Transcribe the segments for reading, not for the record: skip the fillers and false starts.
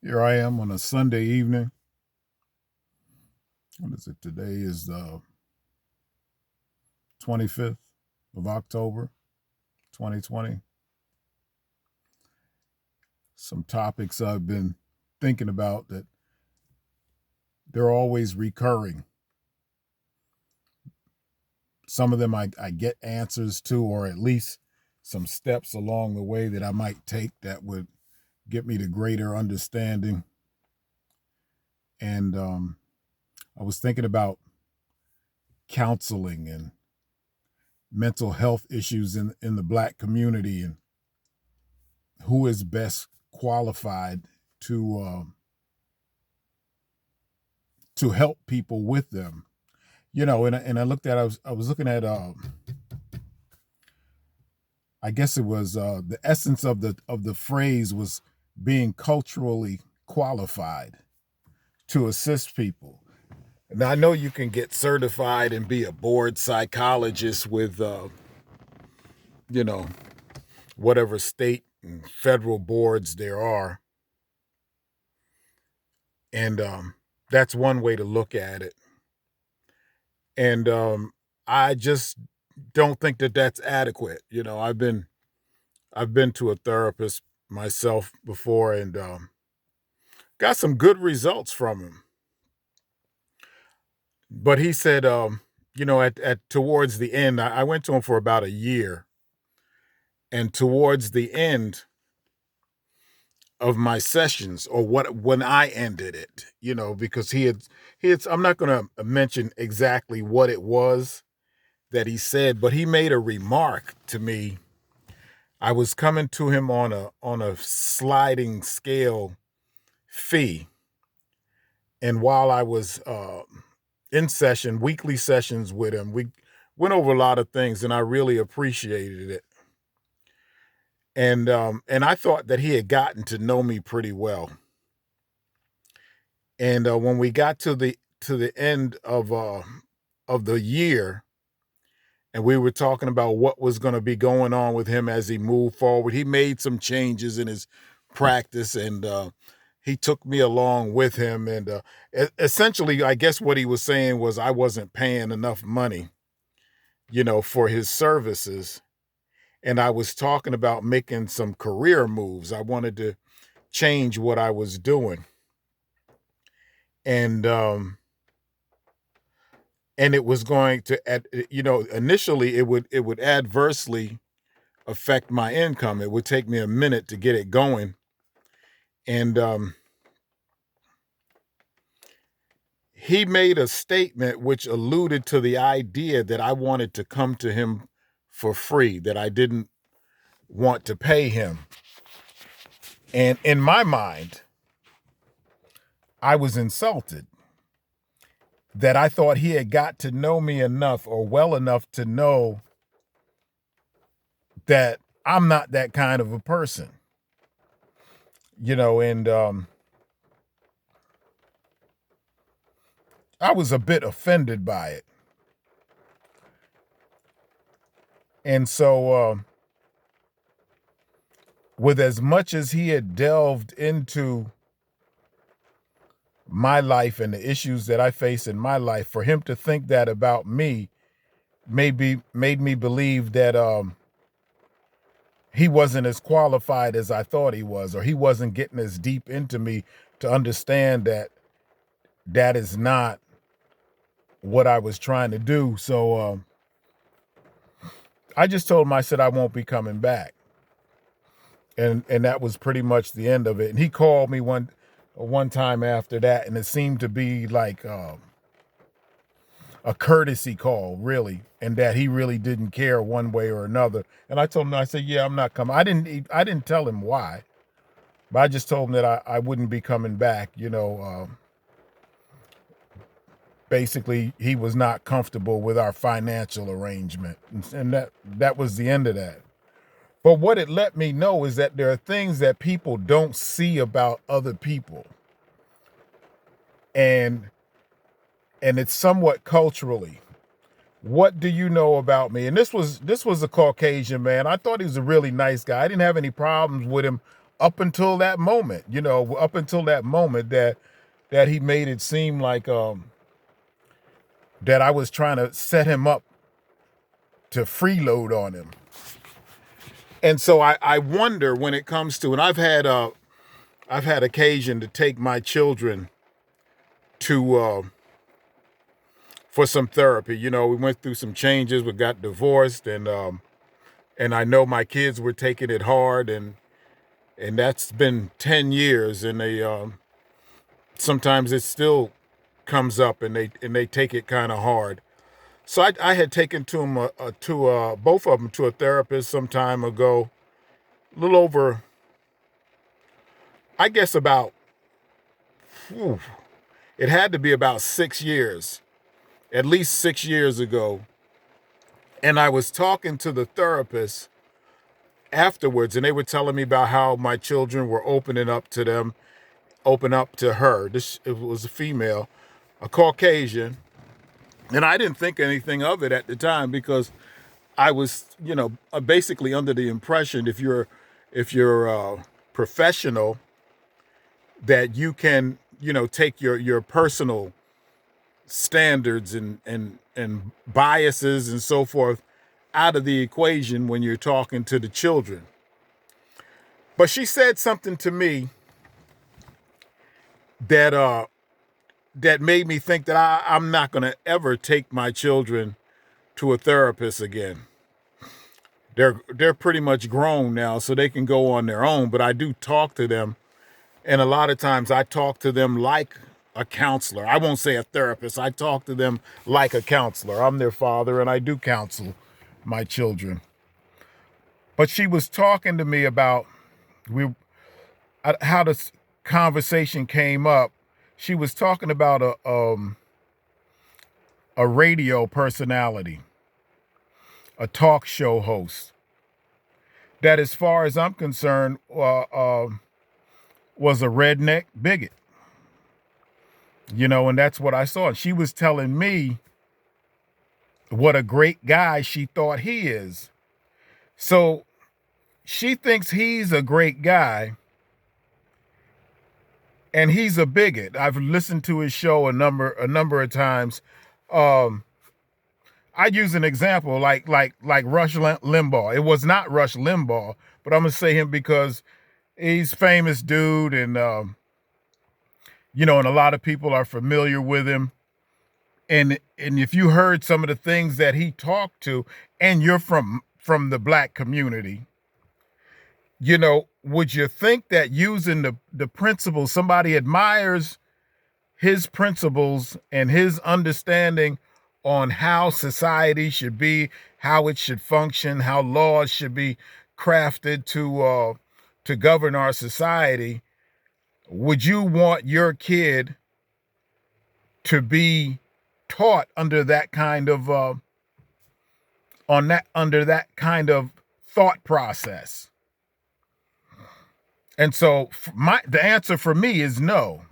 Here I am on a Sunday evening. What is it? Today is the 25th of October, 2020. Some topics I've been thinking about that they're always recurring. Some of them I get answers to, or at least some steps along the way that I might take that would get me to greater understanding. And I was thinking about counseling and mental health issues in the Black community, and who is best qualified to help people with them. And I looked at I was looking at I guess it was the essence of the phrase was being culturally qualified to assist people. Now I know you can get certified and be a board psychologist with you know whatever state and federal boards there are, and that's one way to look at it. And I just don't think that that's adequate. I've been to a therapist myself before, and got some good results from him. But he said, at towards the end, I went to him for about a year, and towards the end of my sessions, or what when I ended it, because he had. I'm not going to mention exactly what it was that he said, but he made a remark to me. I was coming to him on a sliding scale fee, and while I was in session, weekly sessions with him, we went over a lot of things, and I really appreciated it. And I thought that he had gotten to know me pretty well. And when we got to the end of the year, and we were talking about what was going to be going on with him as he moved forward. He made some changes in his practice, and he took me along with him. And essentially, I guess what he was saying was I wasn't paying enough money, for his services. And I was talking about making some career moves. I wanted to change what I was doing, and it was going to, initially it would adversely affect my income. It would take me a minute to get it going. And he made a statement which alluded to the idea that I wanted to come to him for free, that I didn't want to pay him. And in my mind, I was insulted that I thought he had got to know me enough or well enough to know that I'm not that kind of a person, and I was a bit offended by it. And so, with as much as he had delved into my life and the issues that I face in my life, for him to think that about me maybe made me believe that he wasn't as qualified as I thought he was, or he wasn't getting as deep into me to understand that that is not what I was trying to do. So I just told him, I said, I won't be coming back. And that was pretty much the end of it. And he called me one time after that, and it seemed to be like a courtesy call, really, and that he really didn't care one way or another. And I told him, I said, yeah, I'm not coming. I didn't tell him why, but I just told him that I wouldn't be coming back. Basically, he was not comfortable with our financial arrangement, and that was the end of that. But what it let me know is that there are things that people don't see about other people, and it's somewhat culturally. What do you know about me? And this was a Caucasian man. I thought he was a really nice guy. I didn't have any problems with him up until that moment, that he made it seem like that I was trying to set him up to freeload on him. And so I wonder when it comes to, and I've had occasion to take my children to for some therapy. We went through some changes. We got divorced, and I know my kids were taking it hard, and that's been 10 years, and they sometimes it still comes up, and they take it kind of hard. So I had taken to them to both of them to a therapist some time ago, a little over, I guess about, whew, it had to be about 6 years, at least 6 years ago. And I was talking to the therapist afterwards, and they were telling me about how my children were opening up to them, open up to her. It was a female, a Caucasian, and I didn't think anything of it at the time because I was, basically under the impression if you're professional, that you can, take your personal standards and biases and so forth out of the equation when you're talking to the children. But she said something to me that made me think that I'm not going to ever take my children to a therapist again. They're pretty much grown now, so they can go on their own. But I do talk to them, and a lot of times I talk to them like a counselor. I won't say a therapist. I talk to them like a counselor. I'm their father, and I do counsel my children. But she was talking to me about how this conversation came up. She was talking about a radio personality, a talk show host, that, as far as I'm concerned, was a redneck bigot. And that's what I saw. And she was telling me what a great guy she thought he is. So she thinks he's a great guy, and he's a bigot. I've listened to his show a number of times. I use an example like Rush Limbaugh. It was not Rush Limbaugh, but I'm gonna say him because he's a famous dude, and and a lot of people are familiar with him. And if you heard some of the things that he talked to, and you're from the Black community, would you think that using the principles, somebody admires his principles and his understanding on how society should be, how it should function, how laws should be crafted to govern our society? Would you want your kid to be taught under that kind of under that kind of thought process? And so the answer for me is no.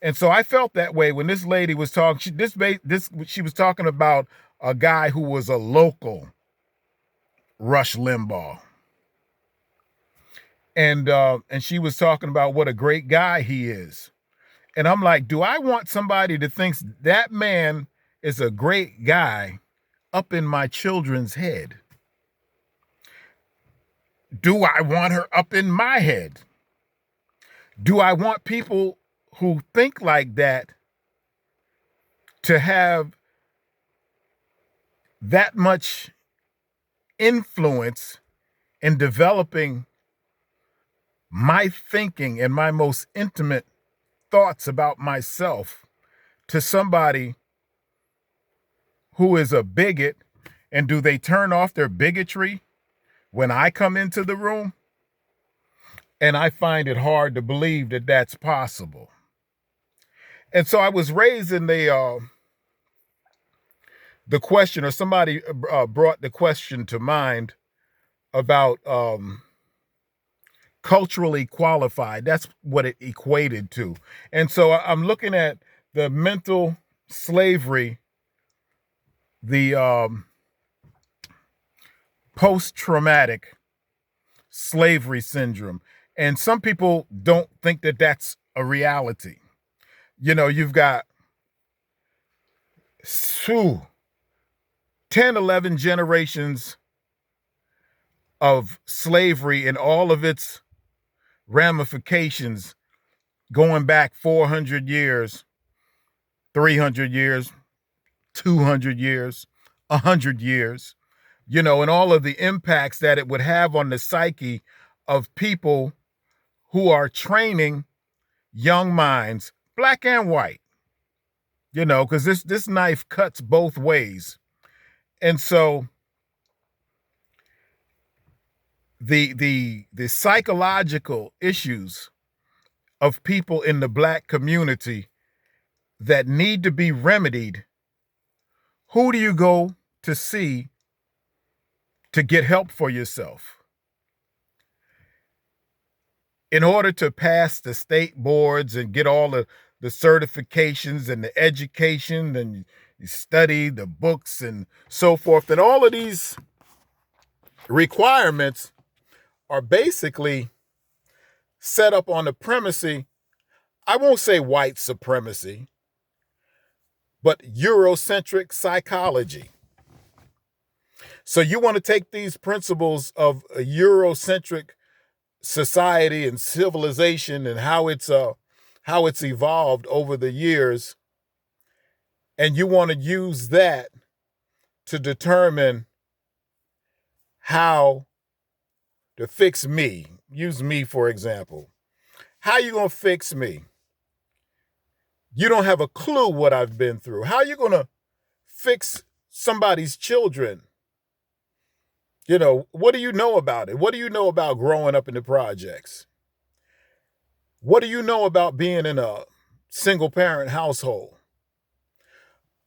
And so I felt that way when this lady was talking. She was talking about a guy who was a local Rush Limbaugh, and she was talking about what a great guy he is. And I'm like, do I want somebody to think that man is a great guy up in my children's head? Do I want her up in my head? Do I want people who think like that to have that much influence in developing my thinking and my most intimate thoughts about myself to somebody who is a bigot? And do they turn off their bigotry when I come into the room? And I find it hard to believe that that's possible. And so I was raising the question, or somebody brought the question to mind about culturally qualified. That's what it equated to. And so I'm looking at the mental slavery, the post-traumatic slavery syndrome. And some people don't think that that's a reality. You've got phew, 10, 11 generations of slavery and all of its ramifications going back 400 years, 300 years, 200 years, 100 years, and all of the impacts that it would have on the psyche of people who are training young minds, black and white, because this knife cuts both ways. And so the psychological issues of people in the black community that need to be remedied, who do you go to see to get help for yourself? In order to pass the state boards and get all the certifications and the education, and you study the books and so forth, and all of these requirements are basically set up on the premise, I won't say white supremacy, but Eurocentric psychology. So you want to take these principles of a Eurocentric society and civilization and how it's evolved over the years, and you want to use that to determine how to fix me. Use me, for example. How you going to fix me? You don't have a clue what I've been through. How are you going to fix somebody's children? What do you know about it? What do you know about growing up in the projects? What do you know about being in a single parent household?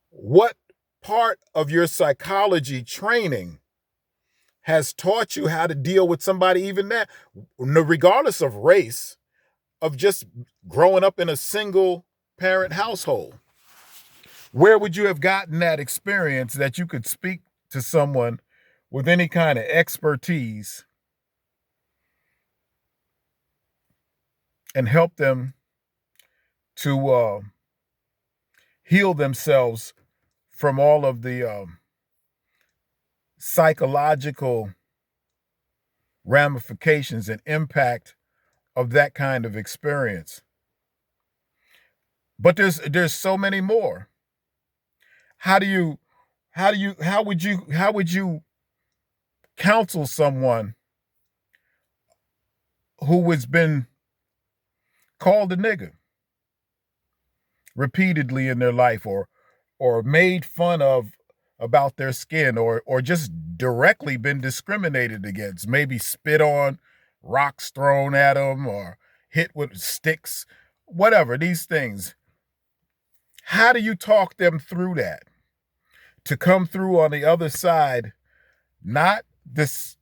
What part of your psychology training has taught you how to deal with somebody, even that, regardless of race, of just growing up in a single parent household? Where would you have gotten that experience that you could speak to someone with any kind of expertise and help them to heal themselves from all of the psychological ramifications and impact of that kind of experience? But there's so many more. How would you counsel someone who has been called a nigger repeatedly in their life, or made fun of about their skin, or just directly been discriminated against, maybe spit on, rocks thrown at them, or hit with sticks, whatever, these things? How do you talk them through that to come through on the other side, not this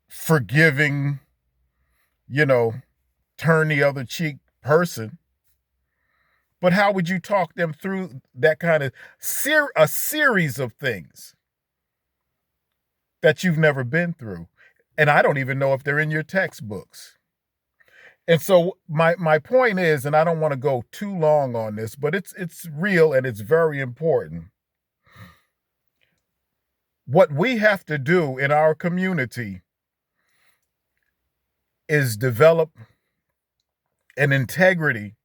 forgiving, turn the other cheek person, but how would you talk them through that kind of a series of things that you've never been through? And I don't even know if they're in your textbooks. And so my point is, and I don't want to go too long on this, but it's real and it's very important. What we have to do in our community is develop an integrity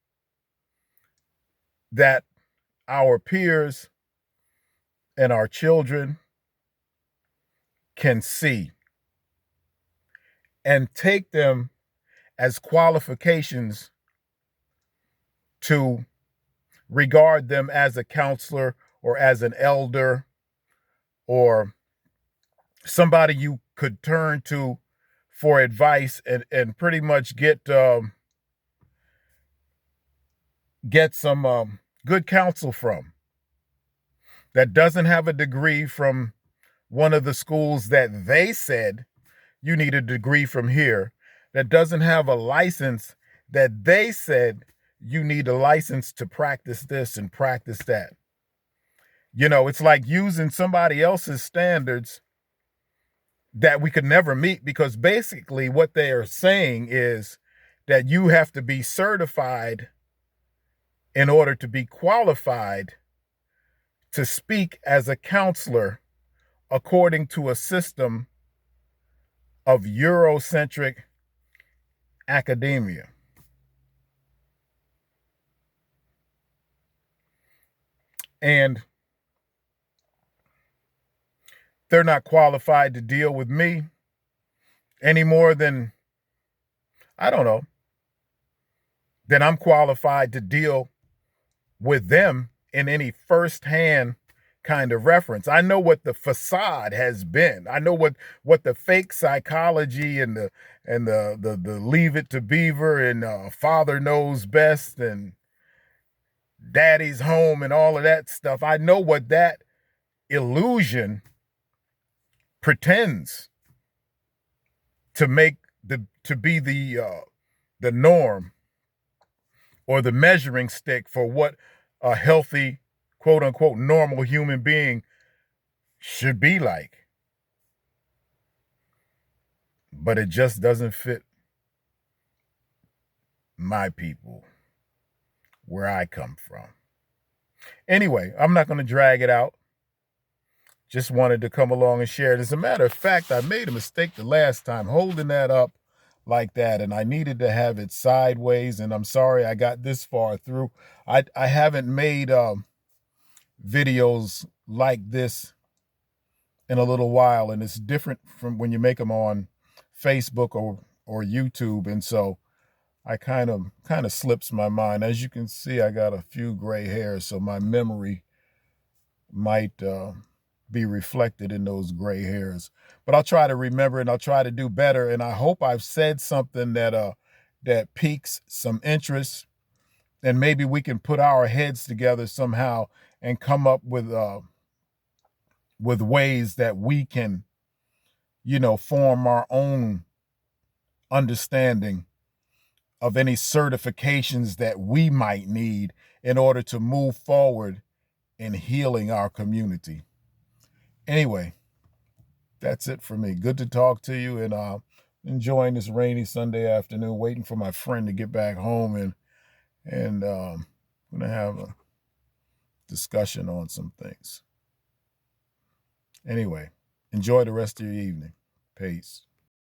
that our peers and our children can see, and take them as qualifications to regard them as a counselor or as an elder or somebody you could turn to for advice, and pretty much get some good counsel from, that doesn't have a degree from one of the schools that they said you need a degree from here, that doesn't have a license that they said you need a license to practice this and practice that. It's like using somebody else's standards that we could never meet, because basically what they are saying is that you have to be certified in order to be qualified to speak as a counselor according to a system of Eurocentric academia. And they're not qualified to deal with me any more than, I don't know, than I'm qualified to deal with them in any firsthand kind of reference. I know what the facade has been. I know what the fake psychology and the leave it to Beaver and father knows best and daddy's home and all of that stuff. I know what that illusion pretends to make to be the norm or the measuring stick for what a healthy, quote unquote, normal human being should be like. But it just doesn't fit my people, where I come from. Anyway, I'm not going to drag it out. Just wanted to come along and share it. As a matter of fact, I made a mistake the last time holding that up like that, and I needed to have it sideways, and I'm sorry I got this far through. I haven't made videos like this in a little while, and it's different from when you make them on Facebook or YouTube, and so I kind of slips my mind. As you can see, I got a few gray hairs, so my memory might be reflected in those gray hairs. But I'll try to remember, and I'll try to do better, and I hope I've said something that piques some interest, and maybe we can put our heads together somehow and come up with ways that we can, form our own understanding of any certifications that we might need in order to move forward in healing our community. Anyway, that's it for me. Good to talk to you, and enjoying this rainy Sunday afternoon, waiting for my friend to get back home, and I'm gonna have a discussion on some things. Anyway, enjoy the rest of your evening. Peace.